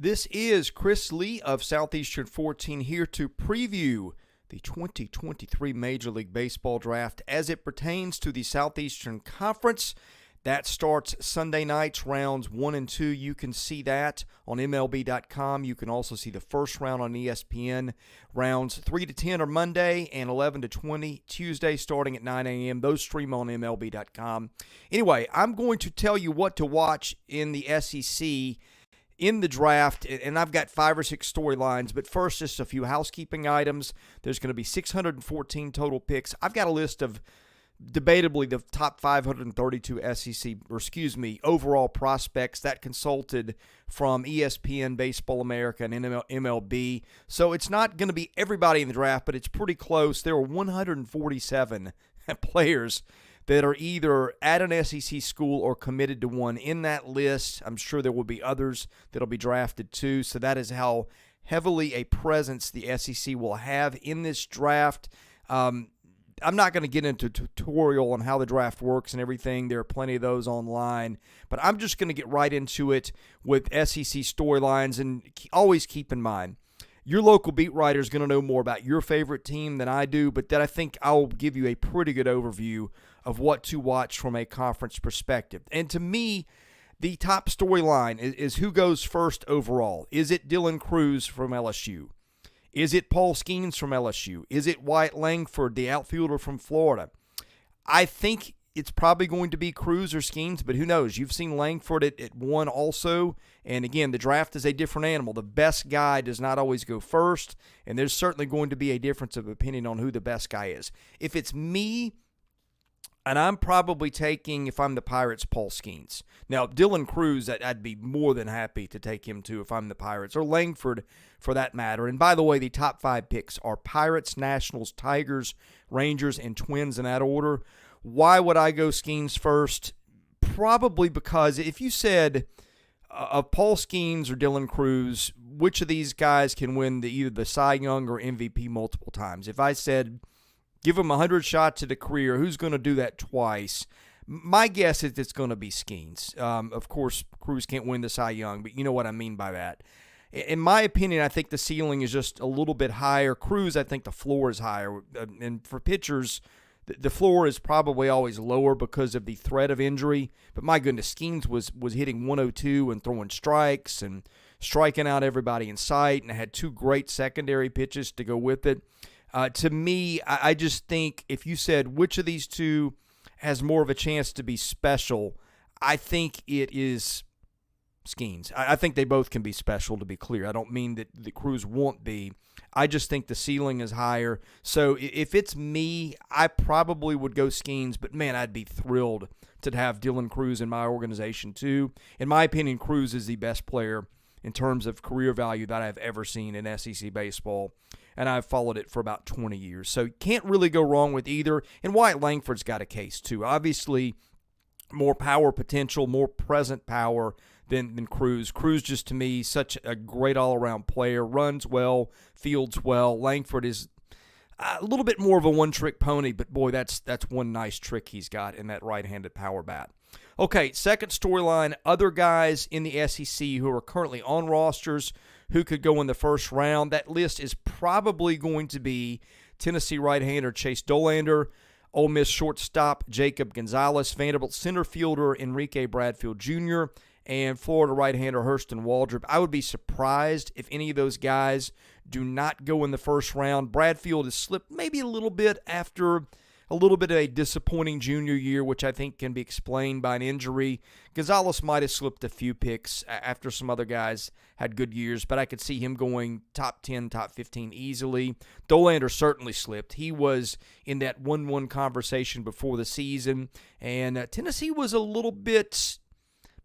This is Chris Lee of Southeastern 14 here to preview the 2023 Major League Baseball Draft as it pertains to the Southeastern Conference. That starts Sunday nights, rounds 1 and 2. You can see that on MLB.com. You can also see the first round on ESPN. Rounds 3 to 10 are Monday and 11 to 20 Tuesday starting at 9 a.m. Those stream on MLB.com. Anyway, I'm going to tell you what to watch in the SEC in the draft, and I've got 5 or 6 storylines, but first, just a few housekeeping items. There's going to be 614 total picks. I've got a list of debatably the top 532 overall prospects that consulted from ESPN, Baseball America, and MLB. So it's not going to be everybody in the draft, but it's pretty close. There are 147 players that are either at an SEC school or committed to one in that list. I'm sure there will be others that will be drafted too. So that is how heavily a presence the SEC will have in this draft. I'm not going to get into a tutorial on how the draft works and everything. There are plenty of those online. But I'm just going to get right into it with SEC storylines. And always keep in mind, your local beat writer is going to know more about your favorite team than I do, but that I think I'll give you a pretty good overview of what to watch from a conference perspective. And to me, the top storyline is who goes first overall. Is it Dylan Crews from LSU? Is it Paul Skenes from LSU? Is it Wyatt Langford, the outfielder from Florida? I think it's probably going to be Crews or Skenes, but who knows? You've seen Langford at 1 also. And again, the draft is a different animal. The best guy does not always go first, and there's certainly going to be a difference of opinion on who the best guy is. If it's me, and I'm probably taking, if I'm the Pirates, Paul Skenes. Now, Dylan Crews, I'd be more than happy to take him too if I'm the Pirates, or Langford for that matter. And by the way, the top 5 picks are Pirates, Nationals, Tigers, Rangers, and Twins in that order. Why would I go Skenes first? Probably because if you said of Paul Skenes or Dylan Crews, which of these guys can win either the Cy Young or MVP multiple times? If I said, give him 100 shots at a career, who's going to do that twice? My guess is it's going to be Skenes. Of course, Crews can't win the Cy Young, but you know what I mean by that. In my opinion, I think the ceiling is just a little bit higher. Crews, I think the floor is higher. And for pitchers, the floor is probably always lower because of the threat of injury. But my goodness, Skenes was hitting 102 and throwing strikes and striking out everybody in sight, and had 2 great secondary pitches to go with it. To me, I just think if you said which of these two has more of a chance to be special, I think it is Skenes. I think they both can be special, to be clear. I don't mean that the Crews won't be. I just think the ceiling is higher. So if it's me, I probably would go Skenes, but man, I'd be thrilled to have Dylan Crews in my organization too. In my opinion, Crews is the best player in terms of career value that I've ever seen in SEC baseball, and I've followed it for about 20 years. So you can't really go wrong with either. And Wyatt Langford's got a case too. Obviously, more power potential, more present power than Crews. Crews just, to me, such a great all-around player, runs well, fields well. Langford is a little bit more of a one-trick pony, but boy, that's one nice trick he's got in that right-handed power bat. Okay, second storyline, other guys in the SEC who are currently on rosters who could go in the first round. That list is probably going to be Tennessee right-hander Chase Dollander, Ole Miss shortstop Jacob Gonzalez, Vanderbilt center fielder Enrique Bradfield Jr., and Florida right-hander Hurston Waldrep. I would be surprised if any of those guys do not go in the first round. Bradfield has slipped maybe a little bit after a little bit of a disappointing junior year, which I think can be explained by an injury. Gonzalez might have slipped a few picks after some other guys had good years, but I could see him going top 10, top 15 easily. Dollander certainly slipped. He was in that 1-1 conversation before the season, and Tennessee was a little bit,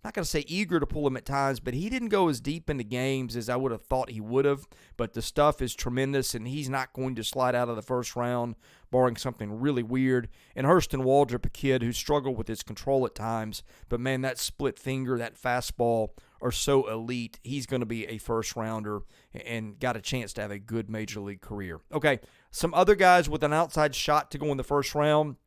not going to say eager to pull him at times, but he didn't go as deep into games as I would have thought he would have. But the stuff is tremendous, and he's not going to slide out of the first round, barring something really weird. And Hurston Waldrep, a kid who struggled with his control at times, but man, that split finger, that fastball are so elite. He's going to be a first-rounder and got a chance to have a good major league career. Okay, some other guys with an outside shot to go in the first round.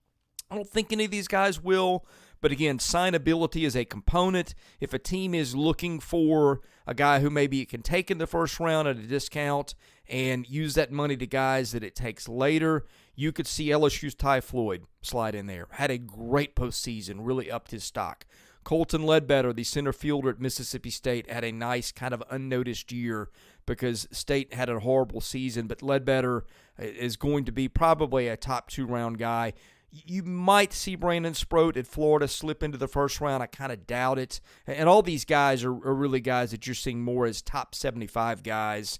I don't think any of these guys will, But again, signability is a component. If a team is looking for a guy who maybe it can take in the first round at a discount and use that money to guys that it takes later, you could see LSU's Ty Floyd slide in there. Had a great postseason, really upped his stock. Colton Ledbetter, the center fielder at Mississippi State, had a nice kind of unnoticed year because State had a horrible season, but Ledbetter is going to be probably a top 2-round guy. You might see Brandon Sproat at Florida slip into the first round. I kind of doubt it. And all these guys are really guys that you're seeing more as top 75 guys,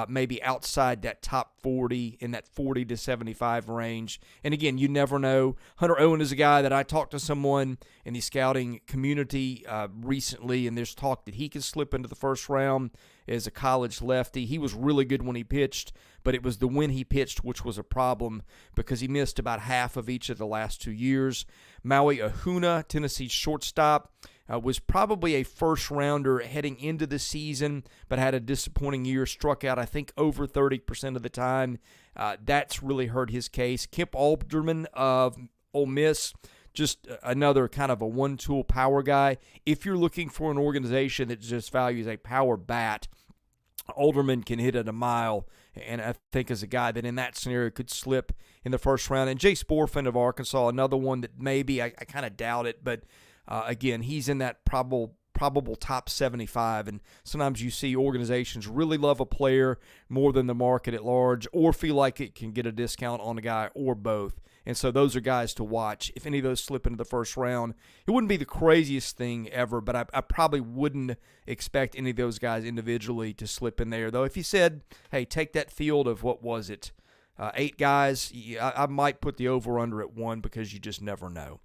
maybe outside that top 40, in that 40 to 75 range. And again, you never know. Hunter Owen is a guy that I talked to someone in the scouting community recently, and there's talk that he could slip into the first round as a college lefty. He was really good when he pitched, but it was the when he pitched which was a problem because he missed about half of each of the last 2 years. Maui Ahuna, Tennessee's shortstop, was probably a first-rounder heading into the season, but had a disappointing year, struck out, I think, over 30% of the time. That's really hurt his case. Kemp Alderman of Ole Miss, just another kind of a one-tool power guy. If you're looking for an organization that just values a power bat, Alderman can hit it a mile, and I think is a guy that in that scenario could slip in the first round. And Jay Sporfin of Arkansas, another one that maybe, I kind of doubt it, but again, he's in that probable top 75, and sometimes you see organizations really love a player more than the market at large or feel like it can get a discount on a guy or both. And so those are guys to watch. If any of those slip into the first round, it wouldn't be the craziest thing ever, but I probably wouldn't expect any of those guys individually to slip in there. Though if you said, hey, take that field of, what was it, 8 guys, I might put the over-under at 1 because you just never know.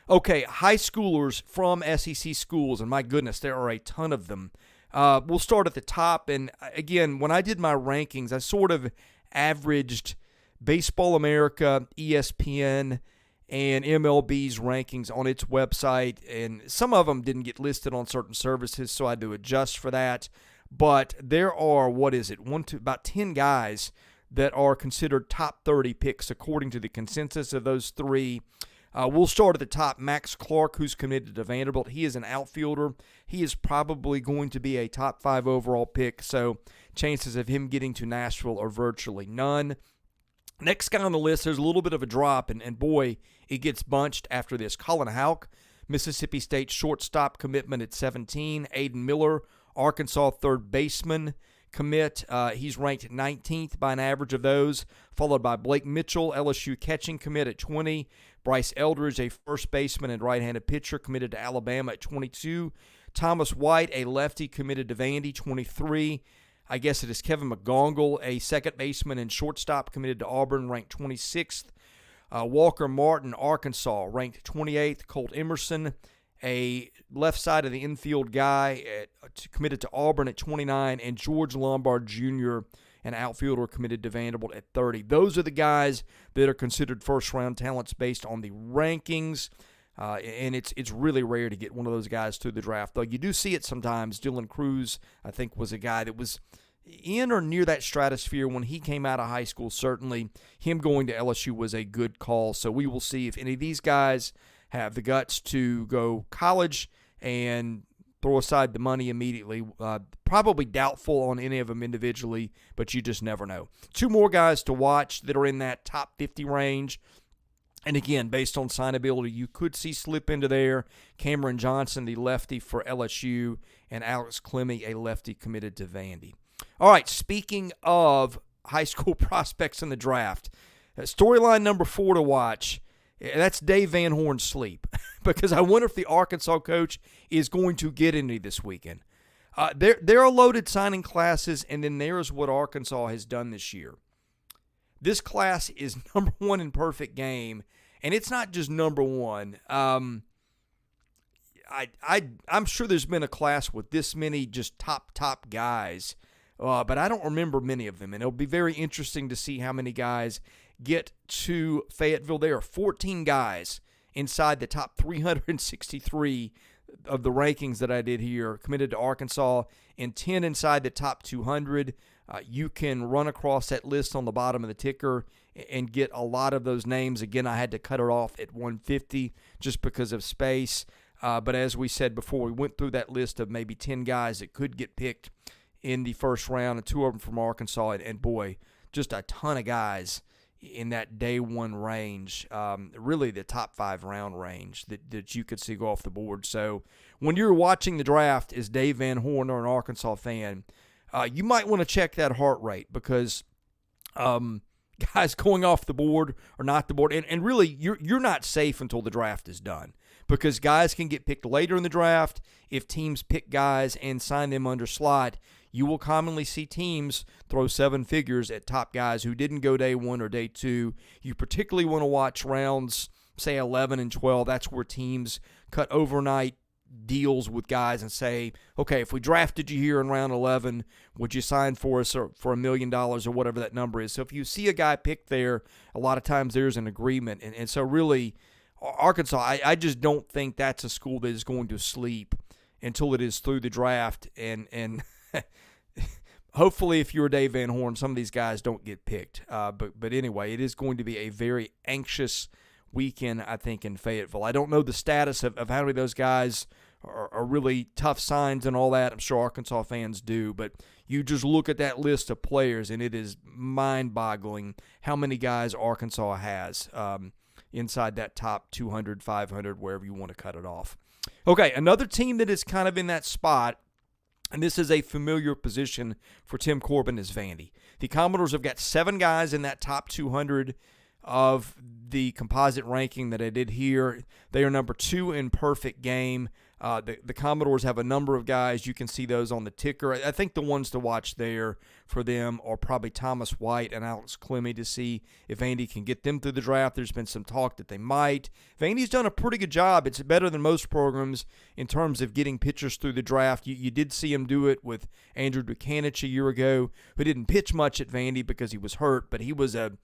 Okay, high schoolers from SEC schools, and my goodness, there are a ton of them. We'll start at the top, and again, when I did my rankings, I sort of averaged Baseball America, ESPN, and MLB's rankings on its website, and some of them didn't get listed on certain services, so I had to adjust for that. But there are, about 10 guys that are considered top 30 picks according to the consensus of those 3. We'll start at the top. Max Clark, who's committed to Vanderbilt. He is an outfielder. He is probably going to be a top 5 overall pick, so chances of him getting to Nashville are virtually none. Next guy on the list, there's a little bit of a drop, and boy, it gets bunched after this. Colin Houck, Mississippi State shortstop commitment at 17. Aiden Miller, Arkansas third baseman commit. He's ranked 19th by an average of those, followed by Blake Mitchell, LSU catching commit at 20. Bryce Eldridge, a first baseman and right-handed pitcher, committed to Alabama at 22. Thomas White, a lefty, committed to Vandy, 23. I guess it is Kevin McGongle, a second baseman and shortstop, committed to Auburn, ranked 26th. Walker Martin, Arkansas, ranked 28th. Colt Emerson, a left side of the infield guy, committed to Auburn at 29. And George Lombard Jr., an outfielder, committed to Vanderbilt at 30. Those are the guys that are considered first-round talents based on the rankings. And it's really rare to get one of those guys through the draft, though you do see it sometimes. Dylan Cruz, I think, was a guy that was in or near that stratosphere when he came out of high school. Certainly, him going to LSU was a good call. So we will see if any of these guys have the guts to go college and throw aside the money immediately. Probably doubtful on any of them individually, but you just never know. 2 more guys to watch that are in that top 50 range. And again, based on signability, you could see slip into there. Cameron Johnson, the lefty for LSU, and Alex Clemmie, a lefty committed to Vandy. All right, speaking of high school prospects in the draft, storyline number 4 to watch, that's Dave Van Horn's sleep. Because I wonder if the Arkansas coach is going to get any this weekend. There are loaded signing classes, and then there's what Arkansas has done this year. This class is number 1 in perfect game, and it's not just number 1. I'm sure there's been a class with this many just top guys, but I don't remember many of them, and it'll be very interesting to see how many guys get to Fayetteville. There are 14 guys inside the top 363 of the rankings that I did here committed to Arkansas, and 10 inside the top 200. You can run across that list on the bottom of the ticker and get a lot of those names. Again, I had to cut it off at 150 just because of space. But as we said before, we went through that list of maybe 10 guys that could get picked in the first round, and 2 of them from Arkansas. And boy, just a ton of guys in that day one range, really the top 5 round range that you could see go off the board. So when you're watching the draft as Dave Van Horn or an Arkansas fan, you might want to check that heart rate, because guys going off the board or not the board, and really you're not safe until the draft is done, because guys can get picked later in the draft. If teams pick guys and sign them under slot, you will commonly see teams throw 7 figures at top guys who didn't go day 1 or day 2. You particularly want to watch rounds, say 11 and 12. That's where teams cut overnight deals with guys and say, okay, if we drafted you here in round 11, would you sign for us for $1 million or whatever that number is? So if you see a guy picked there, a lot of times there's an agreement. And so really, Arkansas, I just don't think that's a school that is going to sleep until it is through the draft. And hopefully, if you're Dave Van Horn, some of these guys don't get picked. But anyway, it is going to be a very anxious weekend, I think, in Fayetteville. I don't know the status of how many of those guys are really tough signs and all that. I'm sure Arkansas fans do, but you just look at that list of players, and it is mind-boggling how many guys Arkansas has inside that top 200, 500, wherever you want to cut it off. Okay, another team that is kind of in that spot, and this is a familiar position for Tim Corbin, is Vandy. The Commodores have got 7 guys in that top 200 of the composite ranking that I did here. They are number 2 in perfect game. The Commodores have a number of guys. You can see those on the ticker. I think the ones to watch there for them are probably Thomas Wyatt and Alex Clemmie, to see if Vandy can get them through the draft. There's been some talk that they might. Vandy's done a pretty good job. It's better than most programs in terms of getting pitchers through the draft. You did see him do it with Andrew Dukanich a year ago, who didn't pitch much at Vandy because he was hurt, but he was a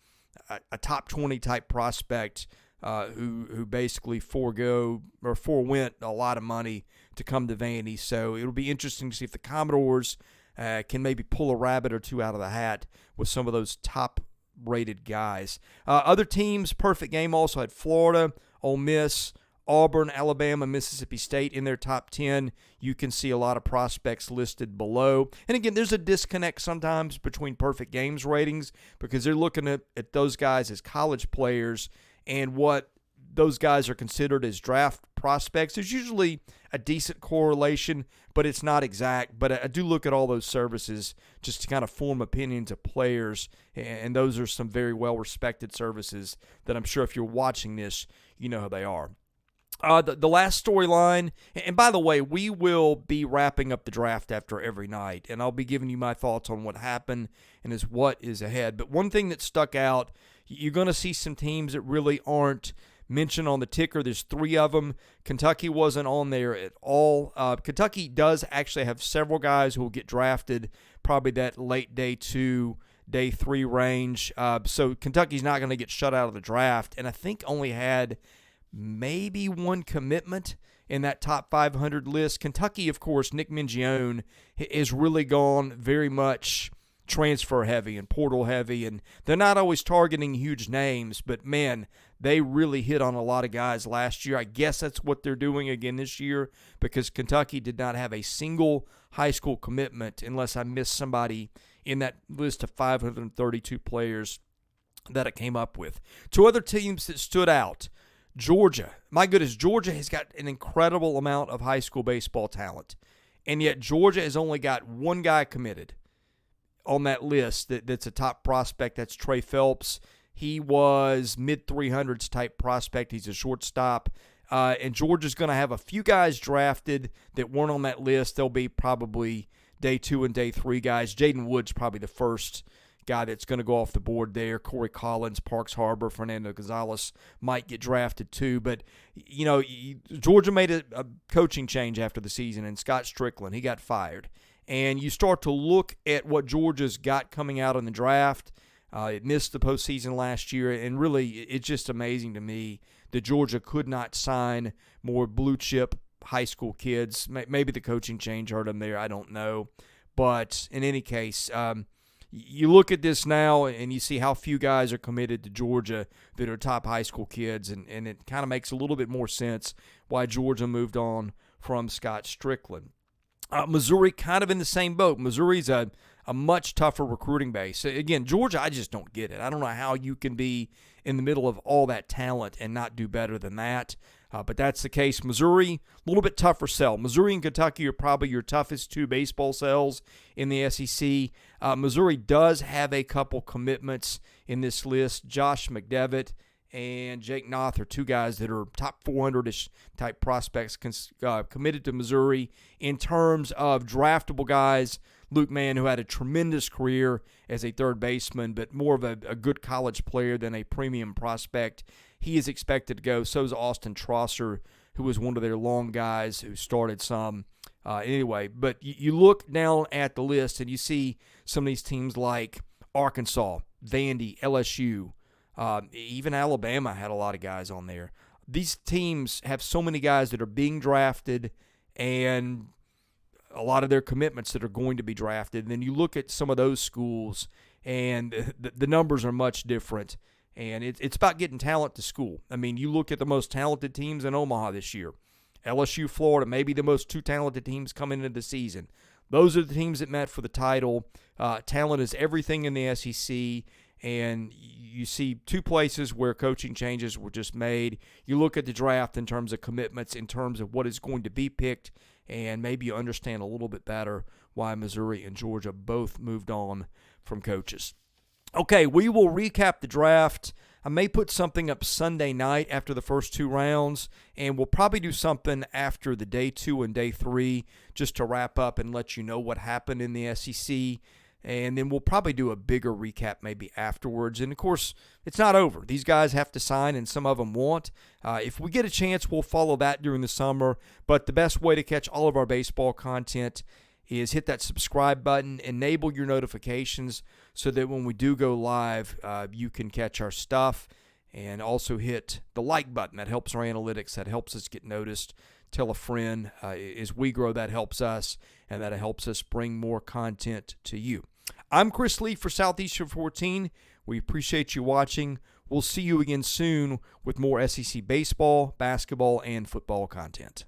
top 20 type prospect who basically forewent a lot of money to come to Vandy. So it'll be interesting to see if the Commodores can maybe pull a rabbit or 2 out of the hat with some of those top-rated guys. Other teams, perfect game, also had Florida, Ole Miss, Auburn, Alabama, Mississippi State in their top 10. You can see a lot of prospects listed below. And again, there's a disconnect sometimes between perfect games ratings, because they're looking at those guys as college players, and what those guys are considered as draft prospects. There's usually a decent correlation, but it's not exact. But I do look at all those services just to kind of form opinions of players, and those are some very well-respected services that I'm sure if you're watching this, you know who they are. The last storyline, and by the way, we will be wrapping up the draft after every night, and I'll be giving you my thoughts on what happened and what is ahead. But one thing that stuck out, you're going to see some teams that really aren't mentioned on the ticker. There's 3 of them. Kentucky wasn't on there at all. Kentucky does actually have several guys who will get drafted, probably that late day 2, day 3 range. So Kentucky's not going to get shut out of the draft, and I think only had maybe 1 commitment in that top 500 list. Kentucky, of course, Nick Mingione is really gone very much transfer heavy and portal heavy, and they're not always targeting huge names, but man, they really hit on a lot of guys last year. I guess that's what they're doing again this year, because Kentucky did not have a single high school commitment, unless I missed somebody in that list of 532 players that it came up with. 2 other teams that stood out. Georgia. My goodness, Georgia has got an incredible amount of high school baseball talent, and yet Georgia has only got 1 guy committed on that list that's a top prospect. That's Trey Phelps. He was mid-300s type prospect. He's a shortstop. And Georgia's going to have a few guys drafted that weren't on that list. They'll be probably day 2 and day 3 guys. Jaden Wood's probably the first guy that's going to go off the board there. Corey Collins, Parks Harbor, Fernando Gonzalez might get drafted too. But, you know, Georgia made a coaching change after the season, and Scott Strickland, he got fired. And you start to look at what Georgia's got coming out in the draft. It missed the postseason last year, and really it's just amazing to me that Georgia could not sign more blue-chip high school kids. Maybe the coaching change hurt them there. I don't know. But in any case, you look at this now and you see how few guys are committed to Georgia that are top high school kids, and it kind of makes a little bit more sense why Georgia moved on from Scott Strickland. Missouri kind of in the same boat. Missouri's a much tougher recruiting base. Again, Georgia, I just don't get it. I don't know how you can be in the middle of all that talent and not do better than that. But that's the case. Missouri, a little bit tougher sell. Missouri and Kentucky are probably your toughest two baseball sells in the SEC. Missouri does have a couple commitments in this list. Josh McDevitt and Jake Noth are two guys that are top 400-ish type prospects committed to Missouri. In terms of draftable guys, Luke Mann, who had a tremendous career as a third baseman, but more of a good college player than a premium prospect, he is expected to go. So is Austin Trosser, who was one of their long guys who started some. Anyway, but you look down at the list and you see some of these teams like Arkansas, Vandy, LSU, even Alabama had a lot of guys on there. These teams have so many guys that are being drafted and a lot of their commitments that are going to be drafted. And then you look at some of those schools and the numbers are much different. And it's about getting talent to school. I mean, you look at the most talented teams in Omaha this year. LSU, Florida, maybe the most two talented teams coming into the season. Those are the teams that met for the title. Talent is everything in the SEC. And you see two places where coaching changes were just made. You look at the draft in terms of commitments, in terms of what is going to be picked, and maybe you understand a little bit better why Missouri and Georgia both moved on from coaches. Okay, we will recap the draft. I may put something up Sunday night after the first two rounds, and we'll probably do something after the day 2 and day 3 just to wrap up and let you know what happened in the SEC. And then we'll probably do a bigger recap maybe afterwards. And, of course, it's not over. These guys have to sign, and some of them won't. If we get a chance, we'll follow that during the summer. But the best way to catch all of our baseball content is hit that subscribe button, enable your notifications so that when we do go live, you can catch our stuff. And also hit the like button. That helps our analytics. That helps us get noticed. Tell a friend. As we grow, that helps us, and that helps us bring more content to you. I'm Chris Lee for Southeastern 14. We appreciate you watching. We'll see you again soon with more SEC baseball, basketball, and football content.